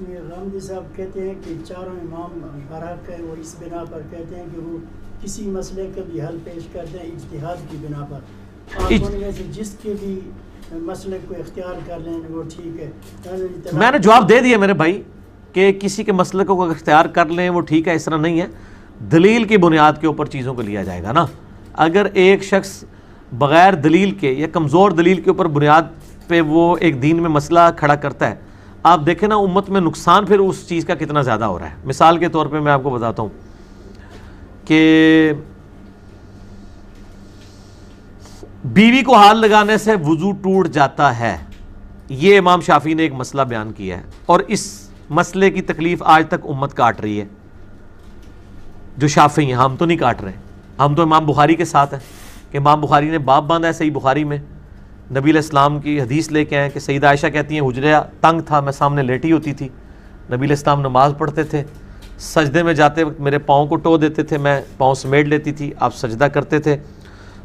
غامدی صاحب کہتے ہیں کہ چاروں امام برحق ہے، اور اس بنا پر کہتے ہیں کہ وہ کسی مسئلے کا بھی حل پیش کرتے ہیں اجتہاد کی بنا پر۔ آپ ان میں سے جس کے بھی مسئلے کو اختیار کر لیں وہ ٹھیک ہے۔ میں نے جواب دے دیا میرے بھائی کہ کسی کے مسئلے کو اختیار کر لیں وہ ٹھیک ہے، اس طرح نہیں ہے، دلیل کی بنیاد کے اوپر چیزوں کو لیا جائے گا نا۔ اگر ایک شخص بغیر دلیل کے یا کمزور دلیل کے اوپر بنیاد پہ وہ ایک دین میں مسئلہ کھڑا کرتا ہے، آپ دیکھیں نا امت میں نقصان پھر اس چیز کا کتنا زیادہ ہو رہا ہے۔ مثال کے طور پہ میں آپ کو بتاتا ہوں کہ بیوی کو ہاتھ لگانے سے وضو ٹوٹ جاتا ہے، یہ امام شافعی نے ایک مسئلہ بیان کیا ہے، اور اس مسئلے کی تکلیف آج تک امت کاٹ رہی ہے۔ جو شافعی ہیں، ہم تو نہیں کاٹ رہے، ہم تو امام بخاری کے ساتھ ہیں کہ امام بخاری نے باب باندھا ہے صحیح بخاری میں، نبی علیہ السلام کی حدیث لے کے آئے کہ سیدہ عائشہ کہتی ہیں حجرہ تنگ تھا، میں سامنے لیٹی ہوتی تھی، نبی علیہ السلام نماز پڑھتے تھے، سجدے میں جاتے وقت میرے پاؤں کو ٹو دیتے تھے، میں پاؤں سمیٹ لیتی تھی، آپ سجدہ کرتے تھے،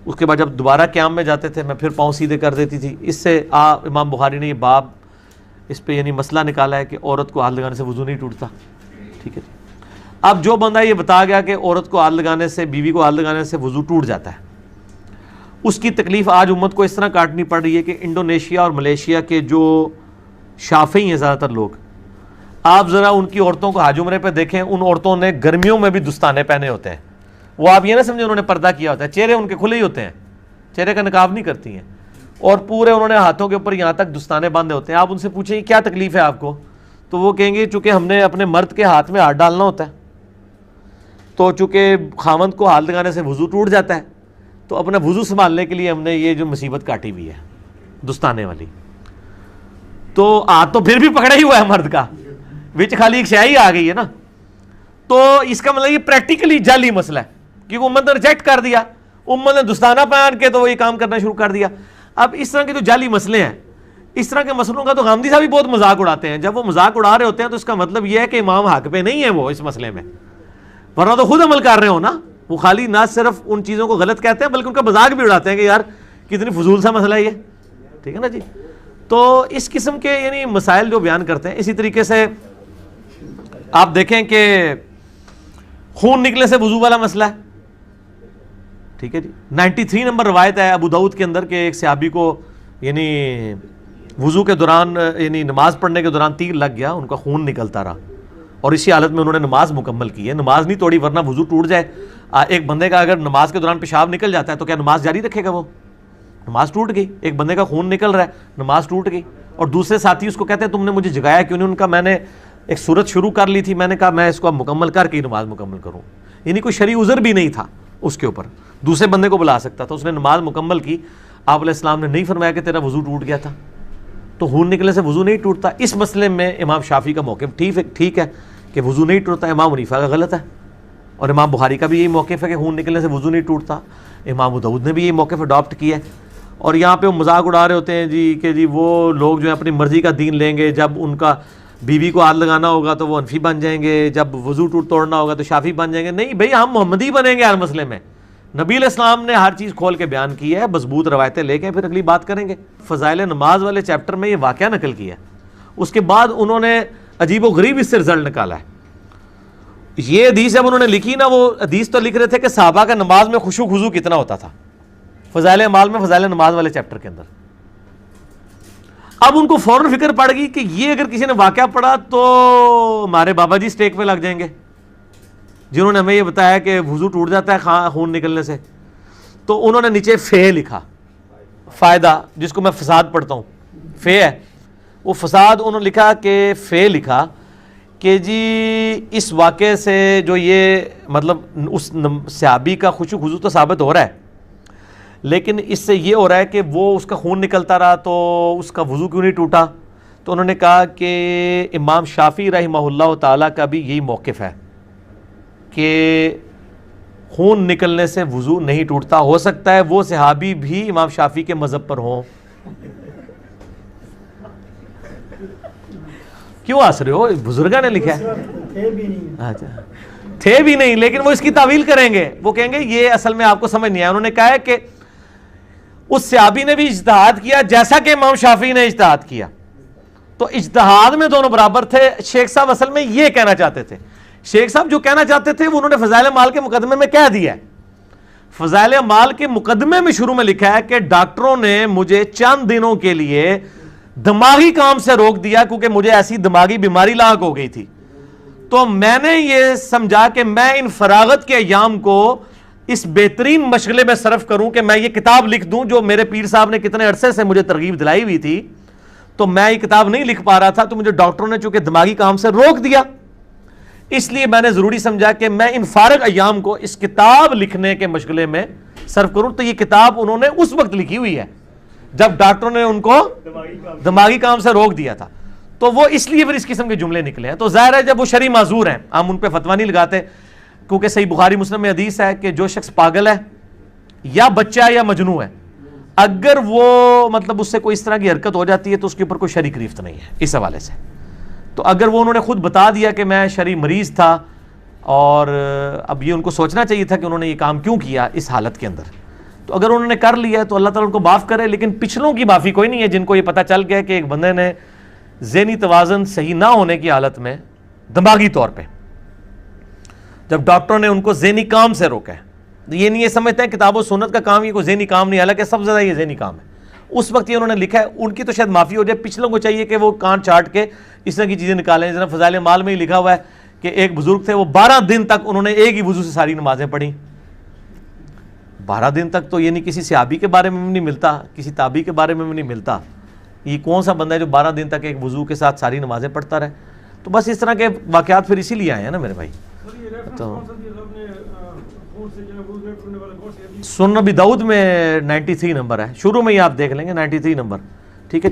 اس کے بعد جب دوبارہ قیام میں جاتے تھے میں پھر پاؤں سیدھے کر دیتی تھی۔ اس سے امام بخاری نے یہ باب اس پہ یعنی مسئلہ نکالا ہے کہ عورت کو ہاتھ لگانے سے وضو نہیں ٹوٹتا، ٹھیک ہے جی۔ اب جو بندہ یہ بتا گیا کہ عورت کو ہاتھ لگانے سے، بیوی کو ہاتھ لگانے سے وضو ٹوٹ جاتا ہے، اس کی تکلیف آج امت کو اس طرح کاٹنی پڑ رہی ہے کہ انڈونیشیا اور ملیشیا کے جو شافعی ہیں زیادہ تر لوگ، آپ ذرا ان کی عورتوں کو حج عمرے پہ دیکھیں، ان عورتوں نے گرمیوں میں بھی دستانے پہنے ہوتے ہیں، وہ آپ یہ نہ سمجھیں انہوں نے پردہ کیا ہوتا ہے، چہرے ان کے کھلے ہی ہوتے ہیں، چہرے کا نقاب نہیں کرتی ہیں، اور پورے انہوں نے ہاتھوں کے اوپر یہاں تک دستانے باندھے ہوتے ہیں۔ آپ ان سے پوچھیں کیا تکلیف ہے آپ کو، تو وہ کہیں گے چونکہ ہم نے اپنے مرد کے ہاتھ میں ہاتھ ڈالنا ہوتا ہے، تو چونکہ خاوند کو ہاتھ لگانے سے وضو ٹوٹ جاتا ہے، تو اپنا وضو سنبھالنے کے لیے ہم نے یہ جو مصیبت کاٹی ہوئی ہے دستانے والی، تو ہاتھ تو پھر بھی پکڑا ہی ہوا ہے مرد کا، وچ خالی ایک شے ہی آ گئی ہے نا۔ تو اس کا مطلب یہ پریکٹیکلی جعلی مسئلہ ہے، کیونکہ امت نے ریجیکٹ کر دیا، امت نے دستانہ پہن کے تو وہ یہ کام کرنا شروع کر دیا۔ اب اس طرح کے جو جعلی مسئلے ہیں، اس طرح کے مسئلوں کا تو غامدی صاحب بھی بہت مذاق اڑاتے ہیں۔ جب وہ مذاق اڑا رہے ہوتے ہیں تو اس کا مطلب یہ ہے کہ امام حق پہ نہیں ہے وہ اس مسئلے میں، ورنہ تو خود عمل کر رہے ہو نا۔ وہ خالی نہ صرف ان چیزوں کو غلط کہتے ہیں بلکہ ان کا مذاق بھی اڑاتے ہیں کہ یار کتنی فضول سا مسئلہ ہے یہ، ٹھیک ہے نا جی۔ تو اس قسم کے یعنی مسائل جو بیان کرتے ہیں، اسی طریقے سے آپ دیکھیں کہ خون نکلنے سے وضو والا مسئلہ ہے، ٹھیک ہے جی۔ 93 نمبر روایت ہے ابو داؤد کے اندر کہ ایک صحابی کو یعنی وضو کے دوران یعنی نماز پڑھنے کے دوران تیر لگ گیا، ان کا خون نکلتا رہا، اور اسی حالت میں انہوں نے نماز مکمل کی ہے۔ نماز نہیں توڑی ورنہ وضو ٹوٹ جائے۔ ایک بندے کا اگر نماز کے دوران پیشاب نکل جاتا ہے تو کیا نماز جاری رکھے گا؟ وہ نماز ٹوٹ گئی۔ ایک بندے کا خون نکل رہا ہے، نماز ٹوٹ گئی، اور دوسرے ساتھی اس کو کہتے ہیں تم نے مجھے جگایا کیوں نہیں؟ ان کا میں نے ایک سورت شروع کر لی تھی، میں نے کہا میں اس کو اب مکمل کر کے ہی نماز مکمل کروں، یعنی کوئی شرعی عذر بھی نہیں تھا اس کے اوپر، دوسرے بندے کو بلا سکتا تھا، اس نے نماز مکمل کی۔ آپ علیہ السلام نے نہیں فرمایا کہ تیرا وضو ٹوٹ گیا تھا، تو خون نکلنے سے وضو نہیں ٹوٹتا۔ اس مسئلے میں امام شافعی کا موقف ٹھیک ہے کہ وضو نہیں ٹوٹتا، امام حنیفہ کا غلط ہے، اور امام بخاری کا بھی یہی موقف ہے کہ خون نکلنے سے وضو نہیں ٹوٹتا، امام ابو داؤد نے بھی یہی موقف اڈاپٹ کیا ہے۔ اور یہاں پہ وہ مذاق اڑا رہے ہوتے ہیں جی کہ جی وہ لوگ جو ہیں اپنی مرضی کا دین لیں گے، جب ان کا بیوی کو ہاتھ لگانا ہوگا تو وہ حنفی بن جائیں گے، جب وضو توڑنا ہوگا تو شافعی بن جائیں گے۔ نہیں بھئی، ہم محمدی بنیں گے ہر مسئلے میں۔ نبی علیہ السلام نے ہر چیز کھول کے بیان کی ہے، مضبوط روایتیں لے کے پھر اگلی بات کریں گے۔ فضائل نماز والے چیپٹر میں یہ واقعہ نقل کیا ہے، اس کے بعد انہوں نے عجیب و غریب اس سے رزلٹ نکالا ہے۔ یہ حدیث جب انہوں نے لکھی نا، وہ حدیث تو لکھ رہے تھے کہ صحابہ کا نماز میں خشوع خضوع کتنا ہوتا تھا، فضائل اعمال میں فضائل نماز والے چیپٹر کے اندر۔ اب ان کو فوراً فکر پڑ گئی کہ یہ اگر کسی نے واقعہ پڑھا تو ہمارے بابا جی اسٹیک پہ لگ جائیں گے، جنہوں نے ہمیں یہ بتایا کہ وضو ٹوٹ جاتا ہے خون نکلنے سے۔ تو انہوں نے نیچے فے لکھا، فائدہ، جس کو میں فساد پڑھتا ہوں، فے ہے وہ فساد، انہوں نے لکھا کہ فے لکھا کہ جی اس واقعے سے جو یہ مطلب اس صحابی کا خشوع خضوع تو ثابت ہو رہا ہے، لیکن اس سے یہ ہو رہا ہے کہ وہ اس کا خون نکلتا رہا تو اس کا وضو کیوں نہیں ٹوٹا؟ تو انہوں نے کہا کہ امام شافعی رحمہ اللہ تعالیٰ کا بھی یہی موقف ہے کہ خون نکلنے سے وضو نہیں ٹوٹتا۔ ہو سکتا ہے وہ صحابی بھی امام شافعی کے مذہب پر ہوں۔ کیوں ہنس رہے ہو؟ بزرگاں نے لکھا ہے، اچھا تھے بھی نہیں، لیکن وہ اس کی تعویل کریں گے، وہ کہیں گے یہ اصل میں آپ کو سمجھ نہیں آیا۔ انہوں نے کہا ہے کہ اس صحابی نے بھی اجتہاد کیا جیسا کہ امام شافعی نے اجتہاد کیا، تو اجتہاد میں دونوں برابر تھے. شیخ صاحب اصل میں یہ کہنا چاہتے تھے, شیخ صاحب جو کہنا چاہتے تھے وہ انہوں نے فضائل اعمال کے مقدمے میں کہہ دیا ہے. فضائل اعمال کے مقدمے میں شروع میں لکھا ہے کہ ڈاکٹروں نے مجھے چند دنوں کے لیے دماغی کام سے روک دیا کیونکہ مجھے ایسی دماغی بیماری لاحق ہو گئی تھی. تو میں نے یہ سمجھا کہ میں ان فراغت کے ایام کو اس بہترین مشغلے میں صرف کروں کہ میں یہ کتاب لکھ دوں جو میرے پیر صاحب نے کتنے عرصے سے مجھے ترغیب دلائی ہوئی تھی. تو میں یہ کتاب نہیں لکھ پا رہا تھا, تو مجھے ڈاکٹروں نے چونکہ دماغی کام سے روک دیا, اس لیے میں نے ضروری سمجھا کہ میں ان فارغ ایام کو اس کتاب لکھنے کے مشغلے میں صرف کروں. تو یہ کتاب انہوں نے اس وقت لکھی ہوئی ہے جب ڈاکٹروں نے ان کو دماغی کام سے روک دیا تھا. تو وہ اس لیے پھر اس قسم کے جملے نکلے ہیں. تو ظاہر ہے جب وہ شرعی معذور ہیں, ہم ان پہ فتویٰ نہیں لگاتے, کیونکہ صحیح بخاری مسلم میں حدیث ہے کہ جو شخص پاگل ہے یا بچہ ہے یا مجنون ہے, اگر وہ مطلب اس سے کوئی اس طرح کی حرکت ہو جاتی ہے تو اس کے اوپر کوئی شرعی گرفت نہیں ہے اس حوالے سے. تو اگر وہ انہوں نے خود بتا دیا کہ میں شرعی مریض تھا, اور اب یہ ان کو سوچنا چاہیے تھا کہ انہوں نے یہ کام کیوں کیا اس حالت کے اندر, تو اگر انہوں نے کر لیا تو اللہ تعالیٰ ان کو معاف کرے. لیکن پچھلوں کی معافی کوئی نہیں ہے جن کو یہ پتہ چل گیا کہ ایک بندے نے ذہنی توازن صحیح نہ ہونے کی حالت میں دماغی طور پہ, جب ڈاکٹروں نے ان کو ذہنی کام سے روکا ہے, یہ نہیں یہ سمجھتے ہیں کتاب و سنت کا کام یہ کوئی ذہنی کام نہیں, حالانکہ سب سے زیادہ یہ ذہنی کام ہے. اس وقت یہ انہوں نے لکھا ہے, ان کی تو شاید معافی ہو جائے, پچھلوں کو چاہیے کہ وہ کان چاٹ کے اس طرح کی چیزیں نکالیں. جناب فضائل اعمال میں ہی لکھا ہوا ہے کہ ایک بزرگ تھے, وہ 12 دن تک انہوں نے ایک ہی وضو سے ساری نمازیں پڑھی. 12 دن تک تو یہ نہیں کسی صحابی کے بارے میں بھی نہیں ملتا, کسی تابعی کے بارے میں بھی نہیں ملتا. یہ کون سا بندہ ہے جو 12 دن تک ایک وضو کے ساتھ ساری نمازیں پڑھتا رہے. تو بس اس طرح کے واقعات پھر اسی لیے آئے ہیں نا میرے بھائی. تو سنن ابی داؤد میں 93 نمبر ہے, شروع میں ہی آپ دیکھ لیں گے 93 نمبر, ٹھیک ہے.